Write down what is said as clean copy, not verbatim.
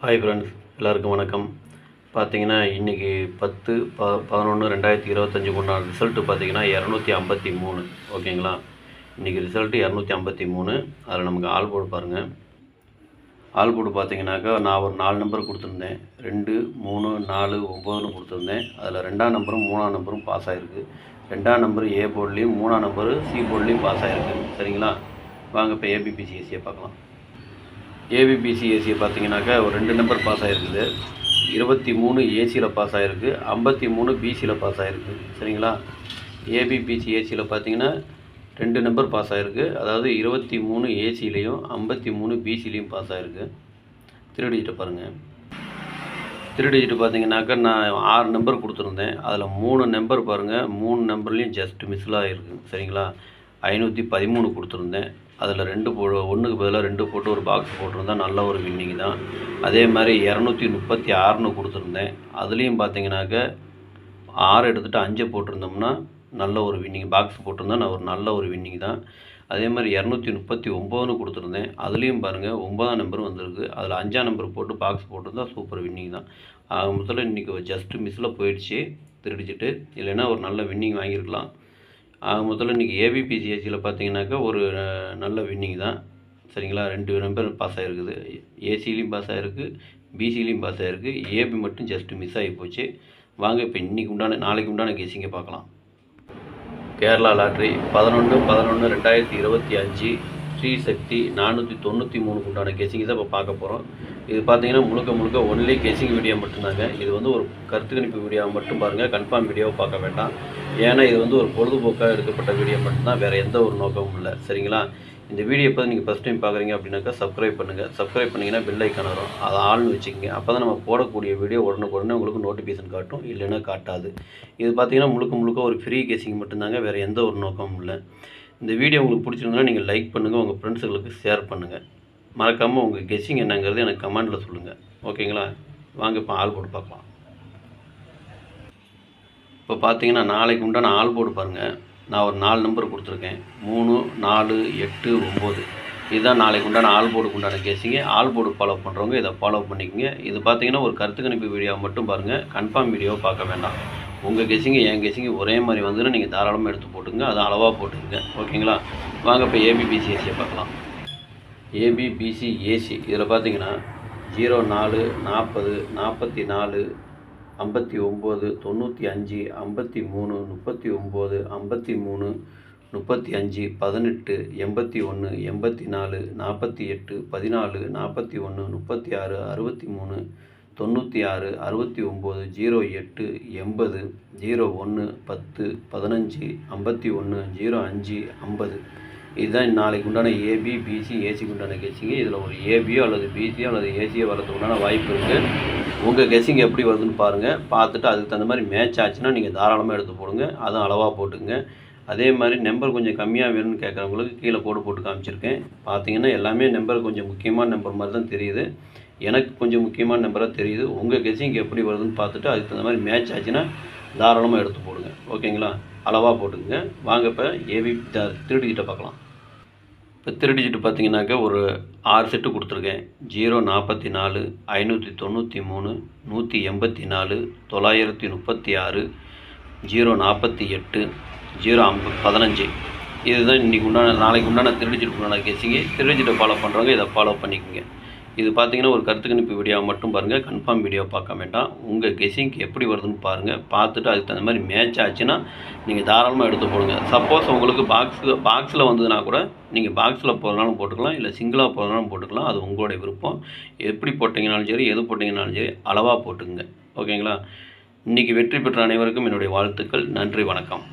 Hi friends, எல்லாருக்கும் வணக்கம். பார்த்தீங்கன்னா இன்றைக்கி 10/11/2025 உண்டான ரிசல்ட்டு பார்த்தீங்கன்னா 253. ஓகேங்களா? இன்றைக்கி ரிசல்ட்டு 253. அதில் நமக்கு ஆல் போர்டு பாருங்கள். ஆல் போர்டு பார்த்தீங்கன்னாக்கா நான் ஒரு 4 நம்பர் கொடுத்துருந்தேன். 2, 3, 4, 9ன்னு கொடுத்துருந்தேன். அதில் 2ஆம் நம்பரும் 3ஆம் நம்பரும் பாஸ் ஆகிருக்கு. 2ஆம் நம்பர் ஏ போர்ட்லேயும் 3ஆம் நம்பர் சி போர்ட்லேயும் பாஸ் ஆகிருக்கு. சரிங்களா? வாங்க இப்போ ஏபிபிசிஎஸ்சியை பார்க்கலாம். ஏபிபிசிஎஸ்சியை பார்த்தீங்கன்னாக்கா ஒரு 2 நம்பர் பாஸ் ஆகிருக்குது. 23 ஏசியில் பாஸ் ஆகிருக்கு, 53 பிசியில் பாஸ் ஆகிருக்கு. சரிங்களா? ஏபிபிசிஎஸ்சியில் பார்த்தீங்கன்னா 2 நம்பர் பாஸ் ஆகிருக்கு. அதாவது 23 ஏசிலையும் 53 பிசிலையும் பாஸ் ஆகிருக்கு. 3 டிஜிட்டை பாருங்கள். 3 டிஜிட்டு பார்த்தீங்கன்னாக்கா நான் 6 நம்பர் கொடுத்துருந்தேன். அதில் 3 நம்பர் பாருங்கள், 3 நம்பர்லேயும் ஜஸ்ட் மிஸ்ஸில் ஆகிருக்கு. சரிங்களா? 513 கொடுத்துருந்தேன். அதில் 2 1க்கு பதிலாக 2 போட்டு ஒரு பாக்ஸ் போட்டிருந்தேன். நல்ல ஒரு வின்னிங் தான். அதே மாதிரி 236ன்னு கொடுத்துருந்தேன். அதுலேயும் பார்த்தீங்கன்னாக்க 6 எடுத்துகிட்டு 5 போட்டிருந்தோம்னா நல்ல ஒரு வின்னிங், பாக்ஸ் போட்டிருந்தா நான் ஒரு நல்ல ஒரு வின்னிங் தான். அதே மாதிரி 239ன்னு கொடுத்துருந்தேன். அதுலேயும் பாருங்கள் 9ஆம் நம்பர் வந்திருக்கு. அதில் 5ஆம் நம்பர் போட்டு பாக்ஸ் போட்டிருந்தா சூப்பர் வின்னிங் தான். ஆக மொத்தத்தில் இன்றைக்கி ஜஸ்ட்டு மிஸ்ஸில் போயிடுச்சு 3 டிஜிட்டு. இல்லைன்னா ஒரு நல்ல வின்னிங் வாங்கியிருக்கலாம். ஆக மொத்தத்தில் இன்றைக்கி ஏபிபிசிஎஸ்சியில் பார்த்தீங்கன்னாக்கா ஒரு நல்ல வின்னிங் தான். சரிங்களா? 2 நம்பர் பாஸ் ஆகிருக்குது. ஏசிலையும் பாஸ் ஆகிருக்கு, பிசிலையும் பாஸ் ஆகிருக்கு. ஏபி மட்டும் ஜஸ்ட்டு மிஸ் ஆகி போச்சு. வாங்க இப்போ நாளைக்கு உண்டான கெஸிங்கை பார்க்கலாம். கேரளா லாட்ரி 11/11/2025 ஸ்ரீ சக்தி 493 உண்டான கெஸிங் தான் இப்போ பார்க்க போகிறோம். இது பார்த்தீங்கன்னா முழுக்க ஒன்லி கெஸிங் வீடியோ மட்டும்தாங்க. இது வந்து ஒரு கருத்து கணிப்பு வீடியோ மட்டும் பாருங்கள், கன்ஃபார்ம் வீடியோவை பார்க்க வேண்டாம். ஏன்னா இது வந்து ஒரு பொழுதுபோக்காக எடுக்கப்பட்ட வீடியோ மட்டும்தான், வேறு எந்த ஒரு நோக்கமும் இல்லை. சரிங்களா? இந்த வீடியோ இப்போ நீங்கள் ஃபஸ்ட் டைம் பார்க்குறீங்க அப்படின்னாக்கா சப்ஸ்கிரைப் பண்ணுங்கள். சப்ஸ்கிரைப் பண்ணிங்கன்னா பெல் ஐக்கான் வரும், அதை ஆள்னு வச்சுக்கோங்க. அப்போ தான் நம்ம போடக்கூடிய வீடியோ உடனே உங்களுக்கு நோட்டிஃபிகேஷன் காட்டும், இல்லைன்னா காட்டாது. இது பார்த்தீங்கன்னா முழுக்க ஒரு ஃப்ரீ கெஸிங் மட்டும்தாங்க, வேறு எந்த ஒரு நோக்கமும் இல்லை. இந்த வீடியோ உங்களுக்கு பிடிச்சிருந்தா நீங்கள் லைக் பண்ணுங்கள், உங்கள் ஃப்ரெண்ட்ஸுகளுக்கு ஷேர் பண்ணுங்கள். மறக்காமல் உங்கள் கெஸிங் என்னங்கிறது எனக்கு கமெண்டில் சொல்லுங்கள். ஓகேங்களா? வாங்க இப்போ ஆல் போர்டு பார்க்கலாம். இப்போ பார்த்தீங்கன்னா நாளைக்கு உண்டான ஆல் போர்டு பாருங்கள். நான் ஒரு 4 நம்பர் கொடுத்துருக்கேன். 3, 4, 8, 9. இதுதான் நாளைக்கு உண்டான ஆல் போர்டுக்கு உண்டான கெஸிங்கு. ஆல் போர்டு ஃபாலோ பண்ணுறவங்க இதை ஃபாலோ பண்ணிக்கோங்க. இது பார்த்தீங்கன்னா ஒரு கருத்து கணிப்பு வீடியோ மட்டும் பாருங்கள், கன்ஃபார்ம் வீடியோவை பார்க்க வேண்டாம். உங்கள் கெஸிங்கு என் கெஸிங்கு ஒரே மாதிரி வந்துன்னா நீங்கள் தாராளமாக எடுத்து போட்டுங்க, அதை அளவாக போட்டுக்கங்க. ஓகேங்களா? வாங்க இப்போ ஏபிபிசிஎஸ்சியை பார்க்கலாம். ஏபிபிசிஏசி இதில் பார்த்தீங்கன்னா 04, 40, 44, 59, 95, 53, 39, 53, 35, 18, 81, 84, 48, 14, 41, 36, 63, 96, 69, 08, 80, 01, 10, 15, 51, 05, 50. இதுதான் நாளைக்கு உண்டான ஏபி, பிசி, ஏசிக்கு உண்டான கெஸிங்கு. இதில் ஒரு ஏபியோ அல்லது பிசியோ அல்லது ஏசியோ வரதுக்கு உண்டான வாய்ப்பு இருக்குது. உங்கள் கெஸிங் எப்படி வருதுன்னு பாருங்கள். பார்த்துட்டு அதுக்கு தகுந்த மாதிரி மேட்ச் ஆச்சுன்னா நீங்கள் தாராளமாக எடுத்து போடுங்க, அதுவும் அளவாக போட்டுங்க. அதே மாதிரி நம்பர் கொஞ்சம் கம்மியாக வேணும்னு கேட்குறவங்களுக்கு கீழே கோடு போட்டு காமிச்சிருக்கேன். பார்த்தீங்கன்னா எல்லாமே நம்பர் கொஞ்சம் முக்கியமான நம்பர் மாதிரி தான் தெரியுது. எனக்கு கொஞ்சம் முக்கியமான நம்பராக தெரியுது. உங்கள் கெஸிங் எப்படி வருதுன்னு பார்த்துட்டு அதுக்கு தகுந்த மாதிரி மேட்ச் ஆச்சுன்னா தாராளமாக எடுத்து போடுங்க. ஓகேங்களா? அளவாக போட்டுக்குங்க. வாங்க இப்போ ஏபி 3 டிஜிட்டை பார்க்கலாம். இப்போ 3 டிஜிட்டு பார்த்தீங்கன்னாக்கா ஒரு 6 செட்டு கொடுத்துருக்கேன். 044, 593, 184, 936, 048, 015. இதுதான் இன்றைக்கி நாளைக்கு உண்டான 3 டிஜிட் உண்டான கெஸிங்கு. 3 டிஜிட்டை ஃபாலோ பண்ணுறவங்க இதை ஃபாலோ பண்ணிக்கோங்க. இது பார்த்தீங்கன்னா ஒரு கருத்து கணிப்பு வீடியோ மட்டும் பாருங்கள், கன்ஃபார்ம் வீடியோ பார்க்க வேண்டாம். உங்கள் கெஸிங்க்கு எப்படி வருதுன்னு பாருங்கள். பார்த்துட்டு அதுக்கு தகுந்த மாதிரி மேட்ச் ஆச்சுன்னா நீங்கள் தாராளமாக எடுத்து போடுங்க. சப்போஸ் உங்களுக்கு பாக்ஸில் வந்ததுன்னா கூட நீங்கள் பாக்ஸில் போகிறனாலும் போட்டுக்கலாம், இல்லை சிங்கிளாக போகிறனாலும் போட்டுக்கலாம். அது உங்களுடைய விருப்பம். எப்படி போட்டிங்கனாலும் சரி, எது போட்டிங்கனாலும் சரி, அளவாக போட்டுக்குங்க. ஓகேங்களா? இன்றைக்கி வெற்றி பெற்ற அனைவருக்கும் என்னுடைய வாழ்த்துக்கள். நன்றி, வணக்கம்.